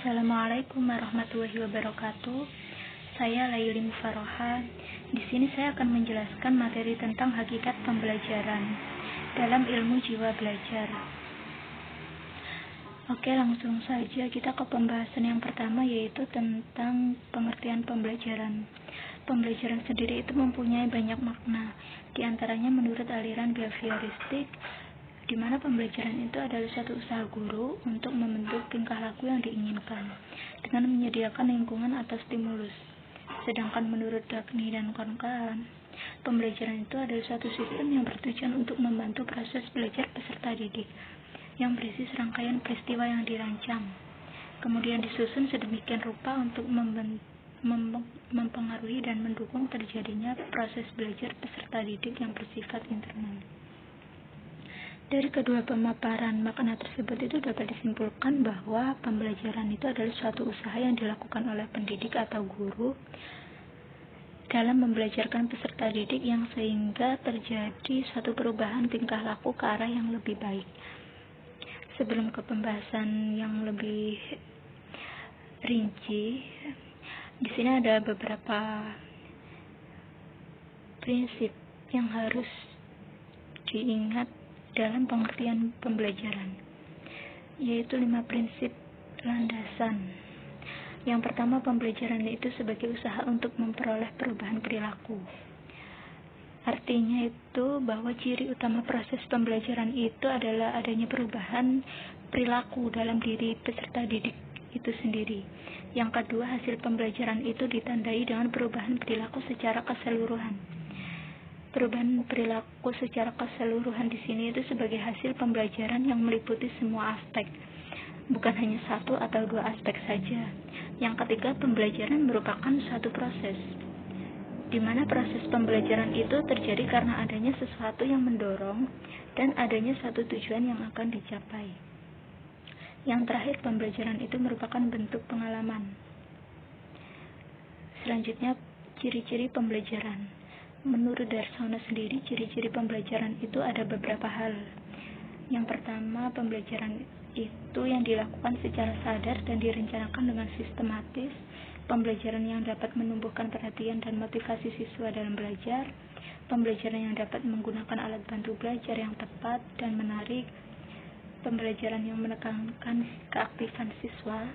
Assalamualaikum warahmatullahi wabarakatuh. Saya Layli Mufaroha. Di sini saya akan menjelaskan materi tentang hakikat pembelajaran dalam ilmu jiwa belajar. Oke, langsung saja kita ke pembahasan yang pertama, yaitu tentang pengertian pembelajaran. Pembelajaran sendiri itu mempunyai banyak makna, di antaranya menurut aliran behavioristik, di mana pembelajaran itu adalah suatu usaha guru untuk membentuk tingkah laku yang diinginkan dengan menyediakan lingkungan atau stimulus. Sedangkan menurut Dagny dan kawan-kawan, pembelajaran itu adalah suatu sistem yang bertujuan untuk membantu proses belajar peserta didik yang berisi serangkaian peristiwa yang dirancang, kemudian disusun sedemikian rupa untuk mempengaruhi dan mendukung terjadinya proses belajar peserta didik yang bersifat internal. Dari kedua pemaparan makna tersebut itu dapat disimpulkan bahwa pembelajaran itu adalah suatu usaha yang dilakukan oleh pendidik atau guru dalam membelajarkan peserta didik yang sehingga terjadi suatu perubahan tingkah laku ke arah yang lebih baik. Sebelum ke pembahasan yang lebih rinci, di sini ada beberapa prinsip yang harus diingat dalam pengertian pembelajaran, yaitu 5 prinsip landasan. Yang pertama, pembelajaran itu sebagai usaha untuk memperoleh perubahan perilaku. Artinya itu bahwa ciri utama proses pembelajaran itu adalah adanya perubahan perilaku dalam diri peserta didik itu sendiri. Yang kedua, hasil pembelajaran itu ditandai dengan perubahan perilaku secara keseluruhan. Perubahan perilaku secara keseluruhan di sini itu sebagai hasil pembelajaran yang meliputi semua aspek, bukan hanya satu atau dua aspek saja. Yang ketiga, pembelajaran merupakan suatu proses, di mana proses pembelajaran itu terjadi karena adanya sesuatu yang mendorong dan adanya satu tujuan yang akan dicapai. Yang terakhir, pembelajaran itu merupakan bentuk pengalaman. Selanjutnya, ciri-ciri pembelajaran. Menurut Darsono sendiri, ciri-ciri pembelajaran itu ada beberapa hal. Yang pertama, pembelajaran itu yang dilakukan secara sadar dan direncanakan dengan sistematis. Pembelajaran yang dapat menumbuhkan perhatian dan motivasi siswa dalam belajar. Pembelajaran yang dapat menggunakan alat bantu belajar yang tepat dan menarik. Pembelajaran yang menekankan keaktifan siswa.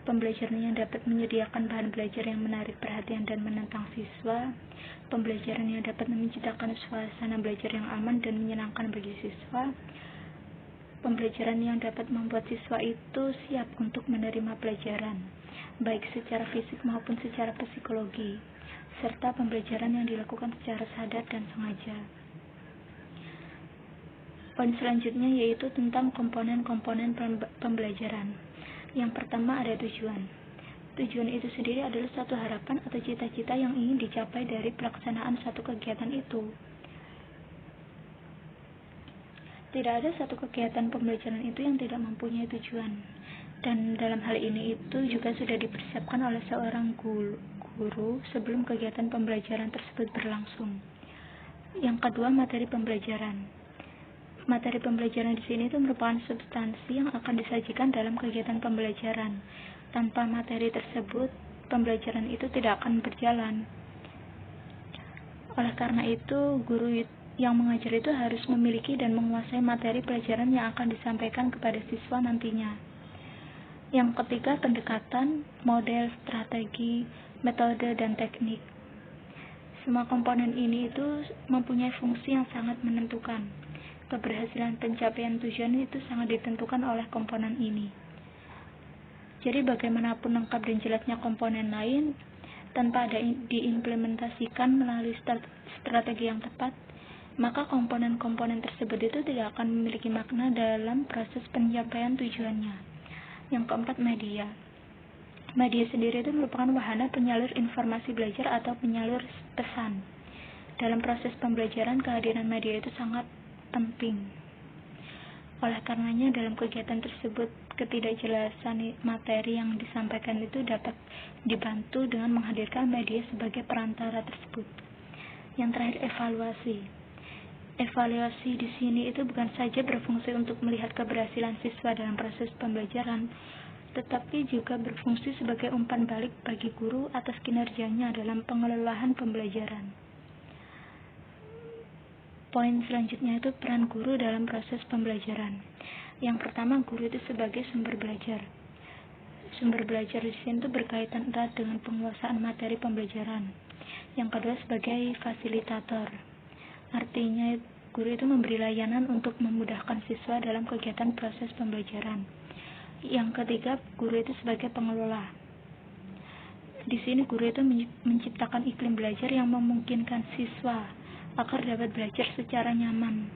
Pembelajaran yang dapat menyediakan bahan belajar yang menarik perhatian dan menantang siswa. Pembelajaran yang dapat menciptakan suasana belajar yang aman dan menyenangkan bagi siswa. Pembelajaran yang dapat membuat siswa itu siap untuk menerima pelajaran, baik secara fisik maupun secara psikologi, serta pembelajaran yang dilakukan secara sadar dan sengaja. Poin selanjutnya yaitu tentang komponen-komponen pembelajaran. Yang pertama ada tujuan. Tujuan itu sendiri adalah suatu harapan atau cita-cita yang ingin dicapai dari pelaksanaan suatu kegiatan itu. Tidak ada satu kegiatan pembelajaran itu yang tidak mempunyai tujuan. Dan dalam hal ini itu juga sudah dipersiapkan oleh seorang guru sebelum kegiatan pembelajaran tersebut berlangsung. Yang kedua, materi pembelajaran. Materi pembelajaran di sini itu merupakan substansi yang akan disajikan dalam kegiatan pembelajaran. Tanpa materi tersebut, pembelajaran itu tidak akan berjalan. Oleh karena itu, guru yang mengajar itu harus memiliki dan menguasai materi pelajaran yang akan disampaikan kepada siswa nantinya. Yang ketiga, pendekatan, model, strategi, metode, dan teknik. Semua komponen ini itu mempunyai fungsi yang sangat menentukan. Keberhasilan pencapaian tujuan itu sangat ditentukan oleh komponen ini. Jadi bagaimanapun lengkap dan jelasnya komponen lain, tanpa ada diimplementasikan melalui strategi yang tepat, maka komponen-komponen tersebut itu tidak akan memiliki makna dalam proses pencapaian tujuannya. Yang keempat, media. Media sendiri itu merupakan wahana penyalur informasi belajar atau penyalur pesan. Dalam proses pembelajaran, kehadiran media itu sangat penting. Oleh karenanya, dalam kegiatan tersebut, ketidakjelasan materi yang disampaikan itu dapat dibantu dengan menghadirkan media sebagai perantara tersebut. Yang terakhir, evaluasi. Evaluasi di sini itu bukan saja berfungsi untuk melihat keberhasilan siswa dalam proses pembelajaran, tetapi juga berfungsi sebagai umpan balik bagi guru atas kinerjanya dalam pengelolaan pembelajaran. Poin selanjutnya itu peran guru dalam proses pembelajaran. Yang pertama, guru itu sebagai sumber belajar. Sumber belajar di sini itu berkaitan erat dengan penguasaan materi pembelajaran. Yang kedua, sebagai fasilitator. Artinya, guru itu memberi layanan untuk memudahkan siswa dalam kegiatan proses pembelajaran. Yang ketiga, guru itu sebagai pengelola. Di sini guru itu menciptakan iklim belajar yang memungkinkan siswa agar dapat belajar secara nyaman.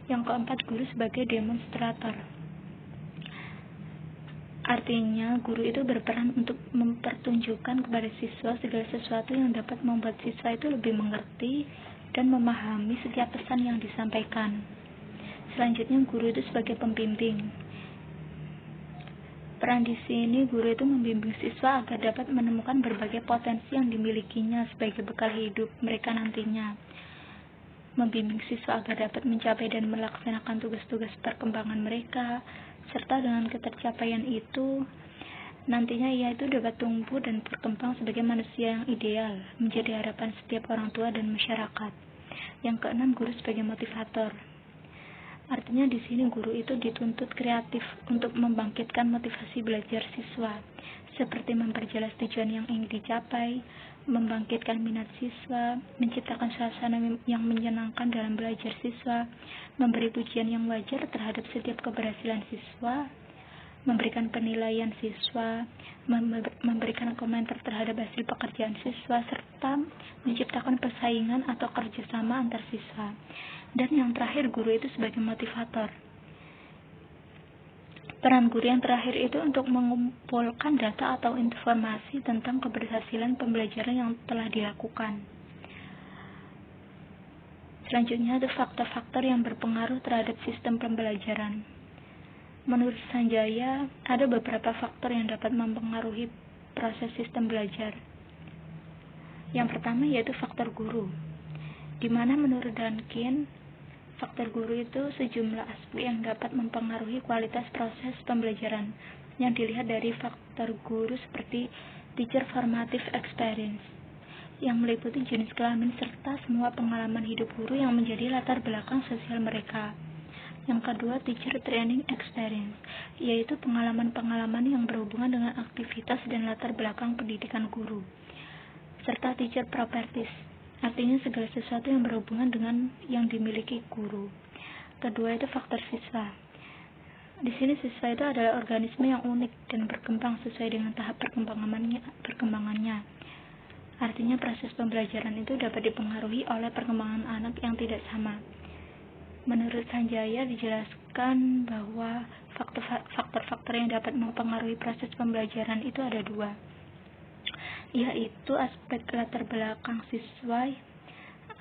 Yang keempat, guru sebagai demonstrator. Artinya, guru itu berperan untuk mempertunjukkan kepada siswa segala sesuatu yang dapat membuat siswa itu lebih mengerti dan memahami setiap pesan yang disampaikan. Selanjutnya, guru itu sebagai pembimbing. Peran di sini, guru itu membimbing siswa agar dapat menemukan berbagai potensi yang dimilikinya sebagai bekal hidup mereka nantinya. Membimbing siswa agar dapat mencapai dan melaksanakan tugas-tugas perkembangan mereka, serta dengan ketercapaian itu, nantinya ia itu dapat tumbuh dan berkembang sebagai manusia yang ideal, menjadi harapan setiap orang tua dan masyarakat. Yang keenam, guru sebagai motivator. Artinya di sini guru itu dituntut kreatif untuk membangkitkan motivasi belajar siswa, seperti memperjelas tujuan yang ingin dicapai, membangkitkan minat siswa, menciptakan suasana yang menyenangkan dalam belajar siswa, memberi pujian yang wajar terhadap setiap keberhasilan siswa, memberikan penilaian siswa, memberikan komentar terhadap hasil pekerjaan siswa, serta menciptakan persaingan atau kerjasama antar siswa. Dan yang terakhir, guru itu sebagai motivator. Peran guru yang terakhir itu untuk mengumpulkan data atau informasi tentang keberhasilan pembelajaran yang telah dilakukan. Selanjutnya ada faktor-faktor yang berpengaruh terhadap sistem pembelajaran. Menurut Sanjaya, ada beberapa faktor yang dapat mempengaruhi proses sistem belajar. Yang pertama yaitu faktor guru, di mana menurut Duncan, faktor guru itu sejumlah aspek yang dapat mempengaruhi kualitas proses pembelajaran yang dilihat dari faktor guru seperti teacher formative experience, yang meliputi jenis kelamin serta semua pengalaman hidup guru yang menjadi latar belakang sosial mereka. Yang kedua, teacher training experience, yaitu pengalaman-pengalaman yang berhubungan dengan aktivitas dan latar belakang pendidikan guru. Serta teacher properties, artinya segala sesuatu yang berhubungan dengan yang dimiliki guru. Kedua itu faktor siswa. Di sini siswa itu adalah organisme yang unik dan berkembang sesuai dengan tahap perkembangannya. Artinya proses pembelajaran itu dapat dipengaruhi oleh perkembangan anak yang tidak sama. Menurut Sanjaya dijelaskan bahwa faktor-faktor yang dapat mempengaruhi proses pembelajaran itu ada dua, yaitu aspek latar belakang siswa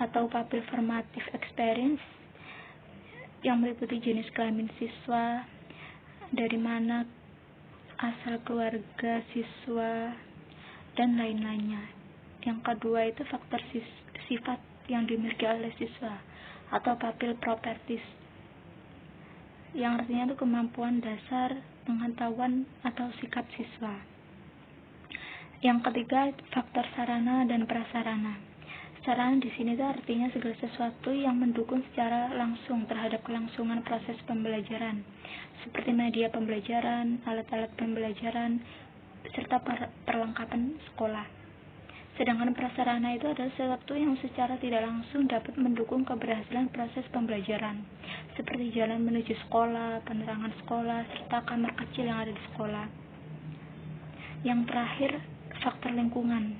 atau pupil formative experience yang meliputi jenis kelamin siswa, dari mana asal keluarga siswa, dan lain-lainnya. Yang kedua itu faktor sifat yang dimiliki oleh siswa atau pupil properties, yang artinya itu kemampuan dasar, pengetahuan atau sikap siswa. Yang ketiga, faktor sarana dan prasarana. Sarana di sini itu artinya segala sesuatu yang mendukung secara langsung terhadap kelangsungan proses pembelajaran, seperti media pembelajaran, alat-alat pembelajaran, serta perlengkapan sekolah. Sedangkan prasarana itu adalah sesuatu yang secara tidak langsung dapat mendukung keberhasilan proses pembelajaran, seperti jalan menuju sekolah, penerangan sekolah, serta kamar kecil yang ada di sekolah. Yang terakhir, faktor lingkungan.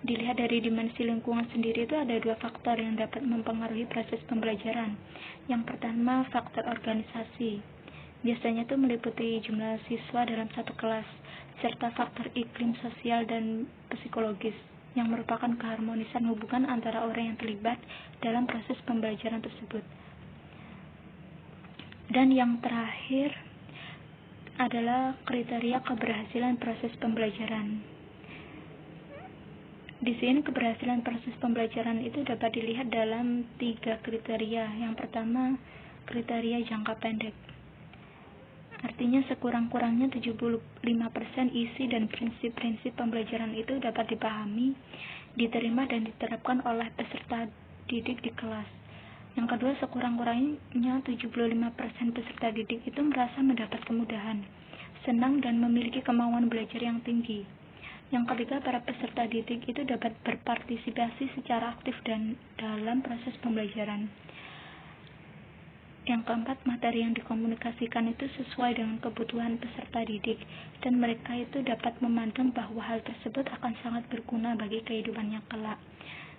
Dilihat dari dimensi lingkungan sendiri itu ada dua faktor yang dapat mempengaruhi proses pembelajaran. Yang pertama, faktor organisasi. Biasanya itu meliputi jumlah siswa dalam satu kelas, serta faktor iklim sosial dan psikologis, yang merupakan keharmonisan hubungan antara orang yang terlibat dalam proses pembelajaran tersebut. Dan yang terakhir adalah kriteria keberhasilan proses pembelajaran. Di sini keberhasilan proses pembelajaran itu dapat dilihat dalam 3 kriteria. Yang pertama, kriteria jangka pendek. Artinya sekurang-kurangnya 75% isi dan prinsip-prinsip pembelajaran itu dapat dipahami, diterima dan diterapkan oleh peserta didik di kelas. Yang kedua, sekurang-kurangnya 75% peserta didik itu merasa mendapat kemudahan, senang dan memiliki kemauan belajar yang tinggi. Yang ketiga, para peserta didik itu dapat berpartisipasi secara aktif dan dalam proses pembelajaran. Yang keempat, materi yang dikomunikasikan itu sesuai dengan kebutuhan peserta didik, dan mereka itu dapat memandang bahwa hal tersebut akan sangat berguna bagi kehidupannya kelak.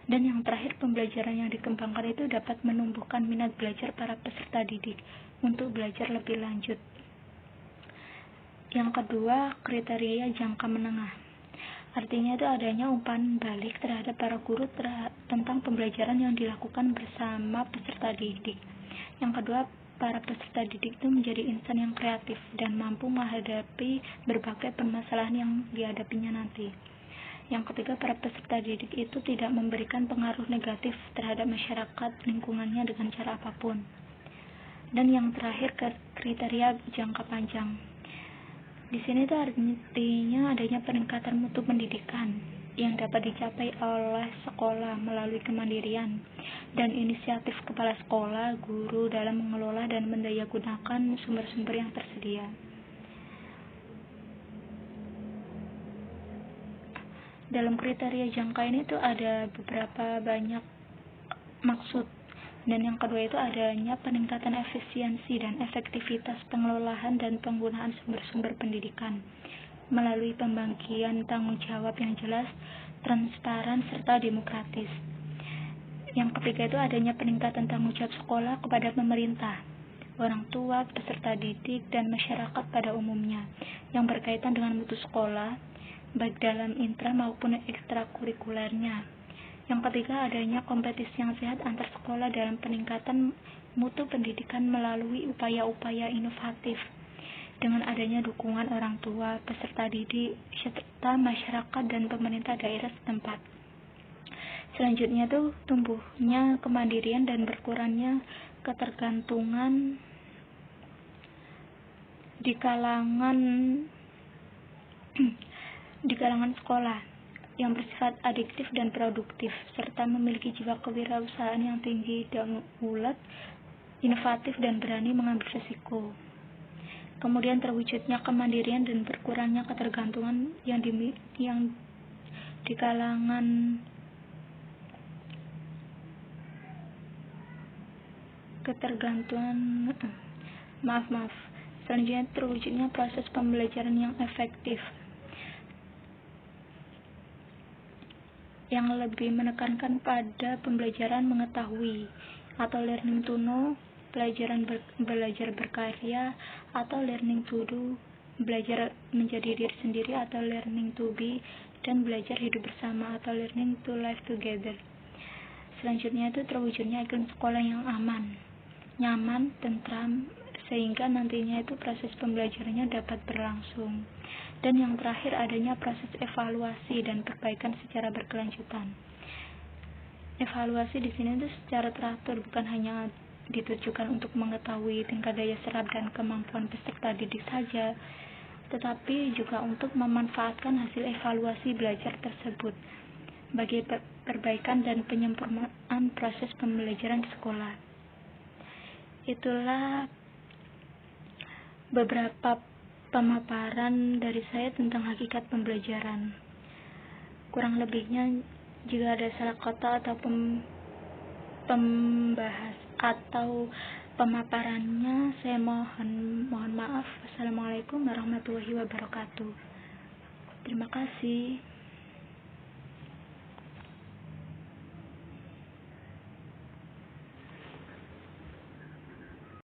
Dan yang terakhir, pembelajaran yang dikembangkan itu dapat menumbuhkan minat belajar para peserta didik untuk belajar lebih lanjut. Yang kedua, kriteria jangka menengah. Artinya itu adanya umpan balik terhadap para guru tentang pembelajaran yang dilakukan bersama peserta didik. Yang kedua, para peserta didik itu menjadi insan yang kreatif dan mampu menghadapi berbagai permasalahan yang dihadapinya nanti. Yang ketiga, para peserta didik itu tidak memberikan pengaruh negatif terhadap masyarakat lingkungannya dengan cara apapun. Dan yang terakhir, kriteria jangka panjang. Di sini itu artinya adanya peningkatan mutu pendidikan yang dapat dicapai oleh sekolah melalui kemandirian dan inisiatif kepala sekolah, guru dalam mengelola dan mendayagunakan sumber-sumber yang tersedia. Dalam kriteria jangka ini tuh ada beberapa banyak maksud. Dan yang kedua itu adanya peningkatan efisiensi dan efektivitas pengelolaan dan penggunaan sumber-sumber pendidikan melalui pembagian tanggung jawab yang jelas, transparan, serta demokratis. Yang ketiga itu adanya peningkatan tanggung jawab sekolah kepada pemerintah, orang tua, peserta didik, dan masyarakat pada umumnya yang berkaitan dengan mutu sekolah, baik dalam intra maupun ekstrakurikulernya. Yang ketiga, adanya kompetisi yang sehat antar sekolah dalam peningkatan mutu pendidikan melalui upaya-upaya inovatif dengan adanya dukungan orang tua, peserta didik, serta masyarakat dan pemerintah daerah setempat. Selanjutnya itu tumbuhnya kemandirian dan berkurangnya ketergantungan di kalangan sekolah yang bersifat adiktif dan produktif, serta memiliki jiwa kewirausahaan yang tinggi dan ulet, inovatif dan berani mengambil risiko. Kemudian terwujudnya kemandirian dan berkurangnya ketergantungan yang di kalangan Selanjutnya terwujudnya proses pembelajaran yang efektif, yang lebih menekankan pada pembelajaran mengetahui atau learning to know, belajar berkarya atau learning to do, belajar menjadi diri sendiri atau learning to be, dan belajar hidup bersama atau learning to live together. Selanjutnya itu terwujudnya iklim sekolah yang aman, nyaman, tentram, sehingga nantinya itu proses pembelajarannya dapat berlangsung. Dan yang terakhir adanya proses evaluasi dan perbaikan secara berkelanjutan. Evaluasi di sini itu secara teratur, bukan hanya ditujukan untuk mengetahui tingkat daya serap dan kemampuan peserta didik saja, tetapi juga untuk memanfaatkan hasil evaluasi belajar tersebut bagi perbaikan dan penyempurnaan proses pembelajaran di sekolah. Itulah beberapa pemaparan dari saya tentang hakikat pembelajaran. Kurang lebihnya, jika ada salah kata atau pembahas atau pemaparannya, saya mohon maaf. Wassalamualaikum warahmatullahi wabarakatuh. Terima kasih.